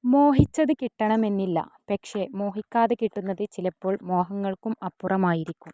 മോഹിച്ചത് കിട്ടണമെന്നില്ല. പക്ഷേ മോഹിക്കാതെ കിട്ടുന്നത് ചിലപ്പോൾ മോഹങ്ങൾക്കും അപ്പുറമായിരിക്കും.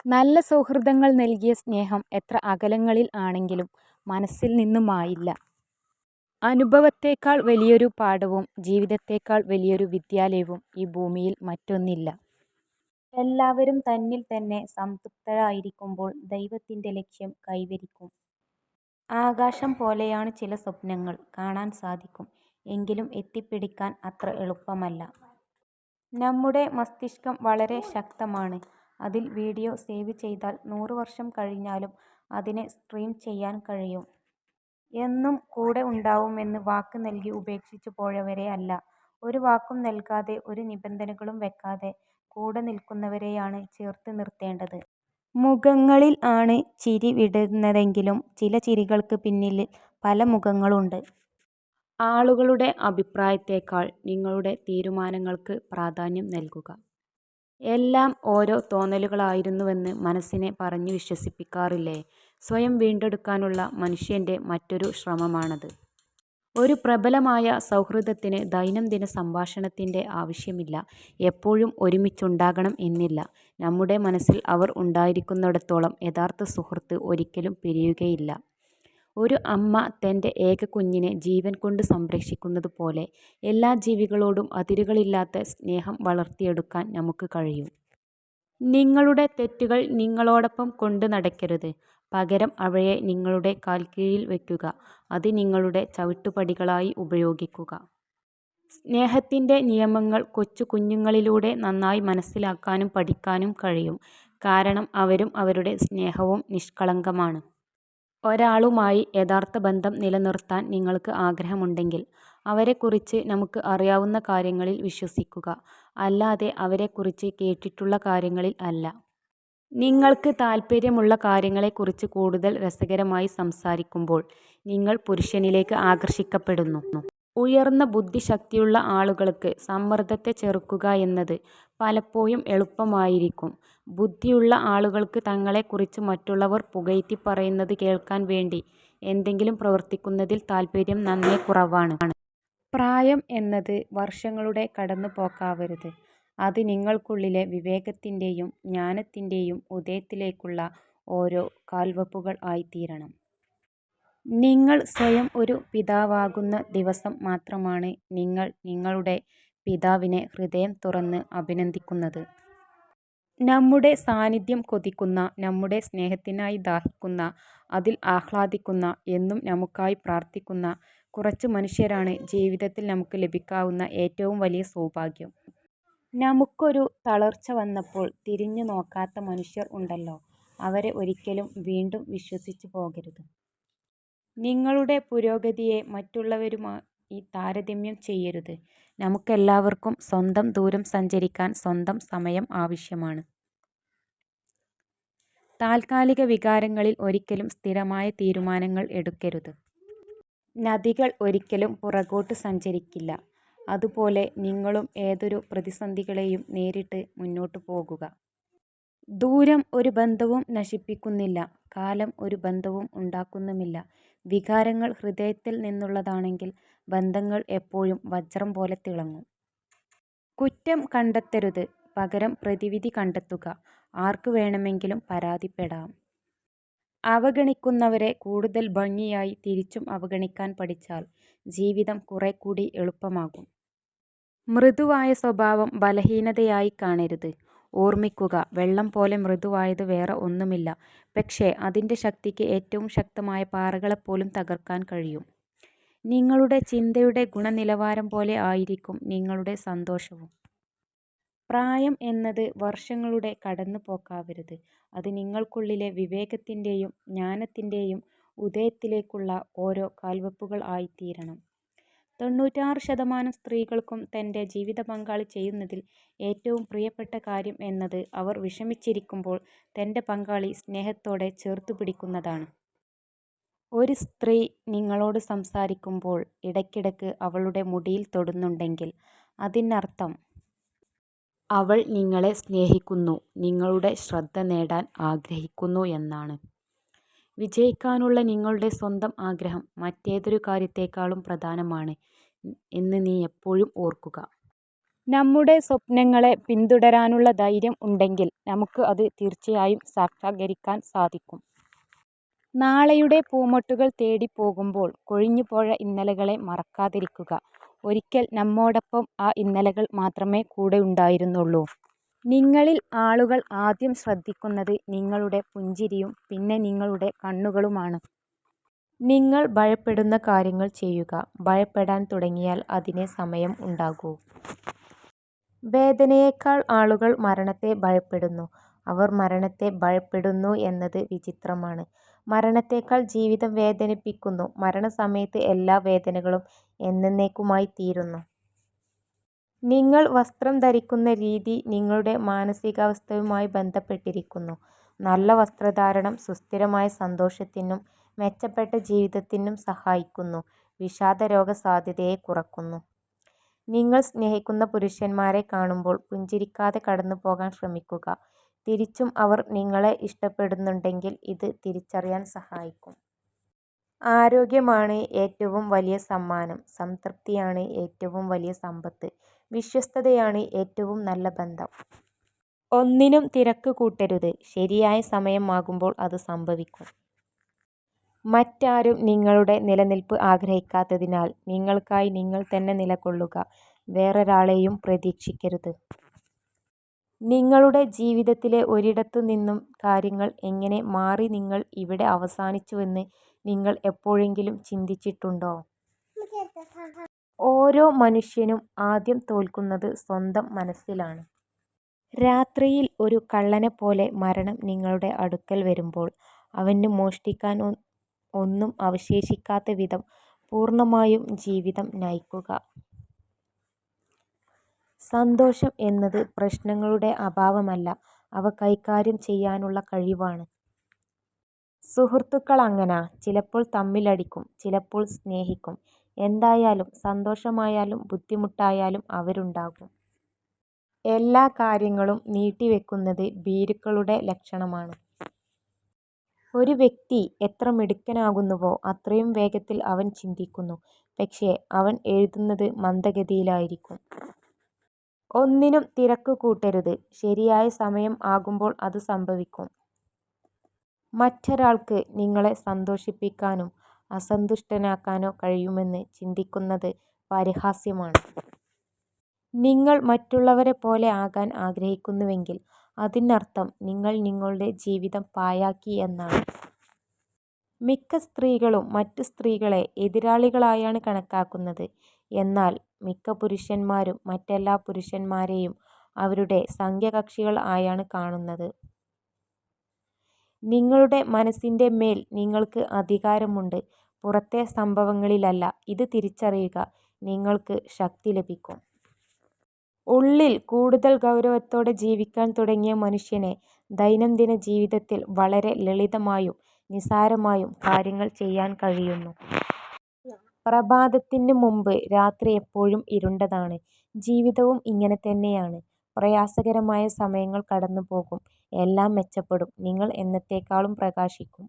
നല്ല സൗഹൃദങ്ങൾ നൽകിയ സ്നേഹം എത്ര അകലങ്ങളിൽ ആണെങ്കിലും മനസ്സിൽ നിന്ന് മായില്ല. അനുഭവത്തേക്കാൾ വലിയൊരു പാഠവും ജീവിതത്തേക്കാൾ വലിയൊരു വിദ്യാലയവും ഈ ഭൂമിയിൽ മറ്റൊന്നില്ല. എല്ലാവരും തന്നിൽ തന്നെ സംതൃപ്തരായിരിക്കുമ്പോൾ ദൈവത്തിൻ്റെ ലക്ഷ്യം കൈവരിക്കും. ആകാശം പോലെയാണ് ചില സ്വപ്നങ്ങൾ. കാണാൻ സാധിക്കും, എങ്കിലും എത്തിപ്പിടിക്കാൻ അത്ര എളുപ്പമല്ല. നമ്മുടെ മസ്തിഷ്കം വളരെ ശക്തമാണ്. അതിൽ വീഡിയോ സേവ് ചെയ്താൽ 100 വർഷം കഴിഞ്ഞാലും അതിനെ സ്ട്രീം ചെയ്യാൻ കഴിയും. എന്നും കൂടെ ഉണ്ടാവുമെന്ന് വാക്ക് നൽകി ഉപേക്ഷിച്ചു പോയവരെ അല്ല, ഒരു വാക്കും നൽകാതെ ഒരു നിബന്ധനകളും വെക്കാതെ കൂടെ നിൽക്കുന്നവരെയാണ് ചേർത്ത് നിർത്തേണ്ടത്. മുഖങ്ങളിൽ ആണ് ചിരി വിടരുന്നതെങ്കിലും ചില ചിരികൾക്ക് പിന്നിൽ പല മുഖങ്ങളുണ്ട്. ആളുകളുടെ അഭിപ്രായത്തേക്കാൾ നിങ്ങളുടെ തീരുമാനങ്ങൾക്ക് പ്രാധാന്യം നൽകുക. എല്ലാം ഓരോ തോന്നലുകളായിരുന്നുവെന്ന് മനസ്സിനെ പറഞ്ഞു വിശ്വസിപ്പിക്കാറില്ലേ? സ്വയം വീണ്ടെടുക്കാനുള്ള മനുഷ്യൻ്റെ മറ്റൊരു ശ്രമമാണത്. ഒരു പ്രബലമായ സൗഹൃദത്തിന് ദൈനംദിന സംഭാഷണത്തിൻ്റെ ആവശ്യമില്ല. എപ്പോഴും ഒരുമിച്ചുണ്ടാകണം എന്നില്ല. നമ്മുടെ മനസ്സിൽ അവർ ഉണ്ടായിരിക്കുന്നിടത്തോളം യഥാർത്ഥ സുഹൃത്ത് ഒരിക്കലും പിരിയുകയില്ല. ഒരു അമ്മ തൻ്റെ ഏക കുഞ്ഞിനെ ജീവൻ കൊണ്ട് സംരക്ഷിക്കുന്നത് പോലെ എല്ലാ ജീവികളോടും അതിരുകളില്ലാത്ത സ്നേഹം വളർത്തിയെടുക്കാൻ നമുക്ക് കഴിയും. നിങ്ങളുടെ തെറ്റുകൾ നിങ്ങളോടൊപ്പം കൊണ്ട് നടക്കരുത്. പകരം അവയെ നിങ്ങളുടെ കാൽക്കീഴിൽ വയ്ക്കുക. അത് നിങ്ങളുടെ ചവിട്ടുപടികളായി ഉപയോഗിക്കുക. സ്നേഹത്തിൻ്റെ നിയമങ്ങൾ കൊച്ചു കുഞ്ഞുങ്ങളിലൂടെ നന്നായി മനസ്സിലാക്കാനും പഠിക്കാനും കഴിയും. കാരണം അവരും അവരുടെ സ്നേഹവും നിഷ്കളങ്കമാണ്. ഒരാളുമായി യഥാർത്ഥ ബന്ധം നിലനിർത്താൻ നിങ്ങൾക്ക് ആഗ്രഹമുണ്ടെങ്കിൽ അവരെക്കുറിച്ച് നമുക്ക് അറിയാവുന്ന കാര്യങ്ങളിൽ വിശ്വസിക്കുക, അല്ലാതെ അവരെക്കുറിച്ച് കേട്ടിട്ടുള്ള കാര്യങ്ങളിൽ അല്ല. നിങ്ങൾക്ക് താൽപ്പര്യമുള്ള കാര്യങ്ങളെക്കുറിച്ച് കൂടുതൽ രസകരമായി സംസാരിക്കുമ്പോൾ നിങ്ങൾ പുരുഷനിലേക്ക് ആകർഷിക്കപ്പെടുന്നു. ഉയർന്ന ബുദ്ധിശക്തിയുള്ള ആളുകൾക്ക് സമ്മർദ്ദത്തെ ചെറുക്കുക എന്നത് പലപ്പോഴും എളുപ്പമായിരിക്കും. ബുദ്ധിയുള്ള ആളുകൾക്ക് തങ്ങളെക്കുറിച്ച് മറ്റുള്ളവർ പുകഴ്ത്തി പറയുന്നത് കേൾക്കാൻ വേണ്ടി എന്തെങ്കിലും പ്രവർത്തിക്കുന്നതിൽ താൽപ്പര്യം നന്നേ കുറവാണ്. പ്രായം എന്നത് വർഷങ്ങളുടെ കടന്നുപോക്കാവരുത്. അത് നിങ്ങൾക്കുള്ളിലെ വിവേകത്തിൻ്റെയും ജ്ഞാനത്തിൻ്റെയും ഉദയത്തിലേക്കുള്ള ഓരോ കാൽവെപ്പുകൾ ആയിത്തീരണം. നിങ്ങൾ സ്വയം ഒരു പിതാവാകുന്ന ദിവസം മാത്രമാണ് നിങ്ങൾ നിങ്ങളുടെ പിതാവിനെ ഹൃദയം തുറന്ന് അഭിനന്ദിക്കുന്നത്. നമ്മുടെ സാന്നിധ്യം കൊതിക്കുന്ന, നമ്മുടെ സ്നേഹത്തിനായി ദാഹിക്കുന്ന, അതിൽ ആഹ്ലാദിക്കുന്ന, എന്നും നമുക്കായി പ്രാർത്ഥിക്കുന്ന കുറച്ച് മനുഷ്യരാണ് ജീവിതത്തിൽ നമുക്ക് ലഭിക്കാവുന്ന ഏറ്റവും വലിയ സൗഭാഗ്യം. നമുക്കൊരു തളർച്ച വന്നപ്പോൾ തിരിഞ്ഞു നോക്കാത്ത മനുഷ്യർ ഉണ്ടല്ലോ, അവരെ ഒരിക്കലും വീണ്ടും വിശ്വസിച്ചു പോകരുത്. നിങ്ങളുടെ പുരോഗതിയെ മറ്റുള്ളവരുമായി താരതമ്യം ചെയ്യരുത്. നമുക്കെല്ലാവർക്കും സ്വന്തം ദൂരം സഞ്ചരിക്കാൻ സ്വന്തം സമയം ആവശ്യമാണ്. താൽക്കാലിക വികാരങ്ങളിൽ ഒരിക്കലും സ്ഥിരമായ തീരുമാനങ്ങൾ എടുക്കരുത്. നദികൾ ഒരിക്കലും പുറകോട്ട് സഞ്ചരിക്കില്ല. അതുപോലെ നിങ്ങളും ഏതൊരു പ്രതിസന്ധികളെയും നേരിട്ട് മുന്നോട്ട് പോകുക. ദൂരം ഒരു ബന്ധവും നശിപ്പിക്കുന്നില്ല. കാലം ഒരു ബന്ധവും ഉണ്ടാക്കുന്നുമില്ല. വികാരങ്ങൾ ഹൃദയത്തിൽ നിന്നുള്ളതാണെങ്കിൽ ബന്ധങ്ങൾ എപ്പോഴും വജ്രം പോലെ തിളങ്ങും. കുറ്റം കണ്ടെത്തരുത്, പകരം പ്രതിവിധി കണ്ടെത്തുക. ആർക്ക് വേണമെങ്കിലും പരാതിപ്പെടാം. അവഗണിക്കുന്നവരെ കൂടുതൽ ഭംഗിയായി തിരിച്ചും അവഗണിക്കാൻ പഠിച്ചാൽ ജീവിതം കുറേക്കൂടി എളുപ്പമാകും. മൃദുവായ സ്വഭാവം ബലഹീനതയായി കാണരുത്. ഓർമ്മിക്കുക, വെള്ളം പോലെ മൃദുവായത് വേറെ ഒന്നുമില്ല. പക്ഷേ അതിൻ്റെ ശക്തിക്ക് ഏറ്റവും ശക്തമായ പാറകളെപ്പോലും തകർക്കാൻ കഴിയും. നിങ്ങളുടെ ചിന്തയുടെ ഗുണനിലവാരം പോലെ ആയിരിക്കും നിങ്ങളുടെ സന്തോഷവും. പ്രായം എന്നത് വർഷങ്ങളുടെ കടന്നുപോക്കാവരുത്. അത് നിങ്ങൾക്കുള്ളിലെ വിവേകത്തിൻ്റെയും ജ്ഞാനത്തിൻ്റെയും ഉദയത്തിലേക്കുള്ള ഓരോ കാൽവെപ്പുകൾ ആയിത്തീരണം. 96% സ്ത്രീകൾക്കും തൻ്റെ ജീവിത പങ്കാളി ചെയ്യുന്നതിൽ ഏറ്റവും പ്രിയപ്പെട്ട കാര്യം എന്നത് അവർ വിഷമിച്ചിരിക്കുമ്പോൾ തൻ്റെ പങ്കാളി സ്നേഹത്തോടെ ചേർത്തു പിടിക്കുന്നതാണ്. ഒരു സ്ത്രീ നിങ്ങളോട് സംസാരിക്കുമ്പോൾ ഇടയ്ക്കിടയ്ക്ക് അവളുടെ മുടിയിൽ തൊടുന്നുണ്ടെങ്കിൽ അതിനർത്ഥം അവൾ നിങ്ങളെ സ്നേഹിക്കുന്നു, നിങ്ങളുടെ ശ്രദ്ധ നേടാൻ ആഗ്രഹിക്കുന്നു എന്നാണ്. വിജയിക്കാനുള്ള നിങ്ങളുടെ സ്വന്തം ആഗ്രഹം മറ്റേതൊരു കാര്യത്തേക്കാളും പ്രധാനമാണ്. എന്ന് നീ എപ്പോഴും ഓർക്കുക. നമ്മുടെ സ്വപ്നങ്ങളെ പിന്തുടരാനുള്ള ധൈര്യം ഉണ്ടെങ്കിൽ നമുക്ക് അത് തീർച്ചയായും സാക്ഷാത്കരിക്കാൻ സാധിക്കും. നാളെയുടെ പൂമൊട്ടുകൾ തേടി പോകുമ്പോൾ കൊഴിഞ്ഞുപോയ ഇന്നലകളെ മറക്കാതിരിക്കുക. ഒരിക്കൽ നമ്മോടൊപ്പം ആ ഇന്നലകൾ മാത്രമേ കൂടെയുണ്ടായിരുന്നുള്ളൂ. നിങ്ങളിൽ ആളുകൾ ആദ്യം ശ്രദ്ധിക്കുന്നത് നിങ്ങളുടെ പുഞ്ചിരിയും പിന്നെ നിങ്ങളുടെ കണ്ണുകളുമാണ്. നിങ്ങൾ ഭയപ്പെടുന്ന കാര്യങ്ങൾ ചെയ്യുക. ഭയപ്പെടാൻ തുടങ്ങിയാൽ അതിനേ സമയം ഉണ്ടാകൂ. വേദനയേക്കാൾ ആളുകൾ മരണത്തെ ഭയപ്പെടുന്നു. അവർ മരണത്തെ ഭയപ്പെടുന്നു എന്നത് വിചിത്രമാണ്. മരണത്തേക്കാൾ ജീവിതം വേദനിപ്പിക്കുന്നു. മരണസമയത്ത് എല്ലാ വേദനകളും എന്നെന്നേക്കുമായി തീരുന്നു. നിങ്ങൾ വസ്ത്രം ധരിക്കുന്ന രീതി നിങ്ങളുടെ മാനസികാവസ്ഥയുമായി ബന്ധപ്പെട്ടിരിക്കുന്നു. നല്ല വസ്ത്രധാരണം സുസ്ഥിരമായ സന്തോഷത്തിനും മെച്ചപ്പെട്ട ജീവിതത്തിനും സഹായിക്കുന്നു. വിഷാദരോഗ സാധ്യതയെ കുറയ്ക്കുന്നു. നിങ്ങൾ സ്നേഹിക്കുന്ന പുരുഷന്മാരെ കാണുമ്പോൾ പുഞ്ചിരിക്കാതെ കടന്നുപോകാൻ ശ്രമിക്കുക. തിരിച്ചും അവർ നിങ്ങളെ ഇഷ്ടപ്പെടുന്നുണ്ടെങ്കിൽ ഇത് തിരിച്ചറിയാൻ സഹായിക്കും. ആരോഗ്യമാണ് ഏറ്റവും വലിയ സമ്മാനം. സംതൃപ്തിയാണ് ഏറ്റവും വലിയ സമ്പത്ത്. വിശ്വസ്തതയാണ് ഏറ്റവും നല്ല ബന്ധം. ഒന്നിനും തിരക്ക് കൂട്ടരുത്. ശരിയായ സമയമാകുമ്പോൾ അത് സംഭവിക്കും. മറ്റാരും നിങ്ങളുടെ നിലനിൽപ്പ് ആഗ്രഹിക്കാത്തതിനാൽ നിങ്ങൾക്കായി നിങ്ങൾ തന്നെ നിലകൊള്ളുക. വേറൊരാളെയും പ്രതീക്ഷിക്കരുത്. നിങ്ങളുടെ ജീവിതത്തിലെ ഒരിടത്തു നിന്നും കാര്യങ്ങൾ എങ്ങനെ മാറി നിങ്ങൾ ഇവിടെ അവസാനിച്ചുവെന്ന് നിങ്ങൾ എപ്പോഴെങ്കിലും ചിന്തിച്ചിട്ടുണ്ടോ? ഓരോ മനുഷ്യനും ആദ്യം തോൽക്കുന്നത് സ്വന്തം മനസ്സിലാണ്. രാത്രിയിൽ ഒരു കള്ളനെപ്പോലെ മരണം നിങ്ങളുടെ അടുക്കൽ വരുമ്പോൾ അവന് മോഷ്ടിക്കാൻ ഒന്നും അവശേഷിക്കാത്ത വിധം പൂർണ്ണമായും ജീവിതം നയിക്കുക. സന്തോഷം എന്നത് പ്രശ്നങ്ങളുടെ അഭാവമല്ല, അവ കൈകാര്യം ചെയ്യാനുള്ള കഴിവാണ്. സുഹൃത്തുക്കൾ അങ്ങനാ. ചിലപ്പോൾ തമ്മിലടിക്കും, ചിലപ്പോൾ സ്നേഹിക്കും. എന്തായാലും സന്തോഷമായാലും ബുദ്ധിമുട്ടായാലും അവരുണ്ടാകും. എല്ലാ കാര്യങ്ങളും നീട്ടിവെക്കുന്നത് ഭീരുക്കളുടെ ലക്ഷണമാണ്. ഒരു വ്യക്തി എത്ര മിടുക്കനാകുന്നുവോ അത്രയും വേഗത്തിൽ അവൻ ചിന്തിക്കുന്നു. പക്ഷേ അവൻ എഴുതുന്നത് മന്ദഗതിയിലായിരിക്കും. ഒന്നിനും തിരക്ക് കൂട്ടരുത്. ശരിയായ സമയം ആകുമ്പോൾ അത് സംഭവിക്കും. മറ്റൊരാൾക്ക് നിങ്ങളെ സന്തോഷിപ്പിക്കാനോ അസന്തുഷ്ടനാക്കാനോ കഴിയുമെന്ന് ചിന്തിക്കുന്നത് പരിഹാസ്യമാണ്. നിങ്ങൾ മറ്റുള്ളവരെ പോലെ ആകാൻ ആഗ്രഹിക്കുന്നുവെങ്കിൽ അതിനർത്ഥം നിങ്ങൾ നിങ്ങളുടെ ജീവിതം പാഴാക്കി എന്നാണ്. മിക്ക സ്ത്രീകളും മറ്റു സ്ത്രീകളെ എതിരാളികളായാണ് കണക്കാക്കുന്നത്. എന്നാൽ മിക്ക പുരുഷന്മാരും മറ്റെല്ലാ പുരുഷന്മാരെയും അവരുടെ സഖ്യകക്ഷികൾ ആയാണ് കാണുന്നത്. നിങ്ങളുടെ മനസ്സിൻ്റെ മേൽ നിങ്ങൾക്ക് അധികാരമുണ്ട്, പുറത്തെ സംഭവങ്ങളിലല്ല. ഇത് തിരിച്ചറിയുക. നിങ്ങൾക്ക് ശക്തി ലഭിക്കും. ഉള്ളിൽ കൂടുതൽ ഗൗരവത്തോടെ ജീവിക്കാൻ തുടങ്ങിയ മനുഷ്യനെ ദൈനംദിന ജീവിതത്തിൽ വളരെ ലളിതമായും നിസ്സാരമായും കാര്യങ്ങൾ ചെയ്യാൻ കഴിയുന്നു. പ്രഭാതത്തിന് മുമ്പ് രാത്രി എപ്പോഴും ഇരുണ്ടതാണ്. ജീവിതവും ഇങ്ങനെ തന്നെയാണ്. പ്രയാസകരമായ സമയങ്ങൾ കടന്നുപോകും. എല്ലാം മെച്ചപ്പെടും. നിങ്ങൾ എന്നത്തേക്കാളും പ്രകാശിക്കും.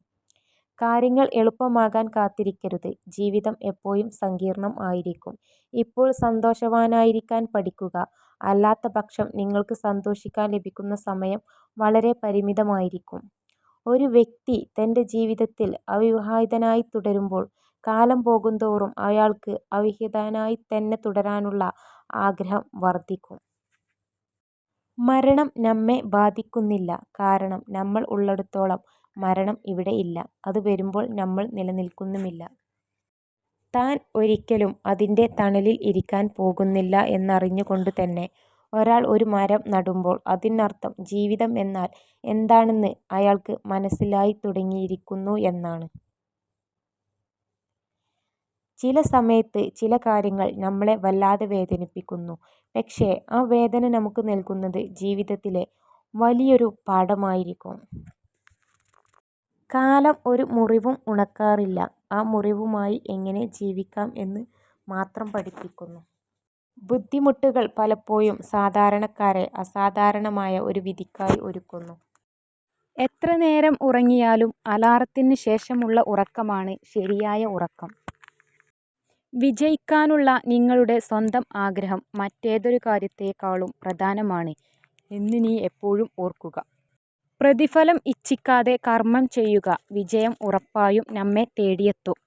കാര്യങ്ങൾ എളുപ്പമാകാൻ കാത്തിരിക്കരുത്. ജീവിതം എപ്പോഴും സങ്കീർണം ആയിരിക്കും. ഇപ്പോൾ സന്തോഷവാനായിരിക്കാൻ പഠിക്കുക. അല്ലാത്തപക്ഷം നിങ്ങൾക്ക് സന്തോഷിക്കാൻ ലഭിക്കുന്ന സമയം വളരെ പരിമിതമായിരിക്കും. ഒരു വ്യക്തി തൻ്റെ ജീവിതത്തിൽ അവിവാഹിതനായി തുടരുമ്പോൾ കാലം പോകുന്തോറും അയാൾക്ക് അവിവാഹിതനായി തന്നെ തുടരാനുള്ള ആഗ്രഹം വർദ്ധിക്കും. മരണം നമ്മെ ബാധിക്കുന്നില്ല, കാരണം നമ്മൾ ഉള്ളിടത്തോളം മരണം ഇവിടെ ഇല്ല. അത് വരുമ്പോൾ നമ്മൾ നിലനിൽക്കുന്നുമില്ല. താൻ ഒരിക്കലും അതിൻ്റെ തണലിൽ ഇരിക്കാൻ പോകുന്നില്ല എന്നറിഞ്ഞുകൊണ്ട് തന്നെ ഒരാൾ ഒരു മരം നടുമ്പോൾ അതിനർത്ഥം ജീവിതം എന്നാൽ എന്താണെന്ന് അയാൾക്ക് മനസ്സിലായി തുടങ്ങിയിരിക്കുന്നു എന്നാണ്. ചില സമയത്ത് ചില കാര്യങ്ങൾ നമ്മളെ വല്ലാതെ വേദനിപ്പിക്കുന്നു. പക്ഷേ ആ വേദന നമുക്ക് നൽകുന്നത് ജീവിതത്തിലെ വലിയൊരു പാഠമായിരിക്കും. കാലം ഒരു മുറിവും ഉണക്കാറില്ല. ആ മുറിവുമായി എങ്ങനെ ജീവിക്കാം എന്ന് മാത്രം പഠിപ്പിക്കുന്നു. ബുദ്ധിമുട്ടുകൾ പലപ്പോഴും സാധാരണക്കാരെ അസാധാരണമായ ഒരു വിധിക്കായി ഒരുക്കുന്നു. എത്ര നേരം ഉറങ്ങിയാലും അലാറത്തിന് ശേഷമുള്ള ഉറക്കമാണ് ശരിയായ ഉറക്കം. വിജയിക്കാനുള്ള നിങ്ങളുടെ സ്വന്തം ആഗ്രഹം മറ്റേതൊരു കാര്യത്തേക്കാളും പ്രധാനമാണ് എന്ന് നീ എപ്പോഴും ഓർക്കുക. പ്രതിഫലം ഇച്ഛിക്കാതെ കർമ്മം ചെയ്യുക. വിജയം ഉറപ്പായും നമ്മെ തേടിയെത്തും.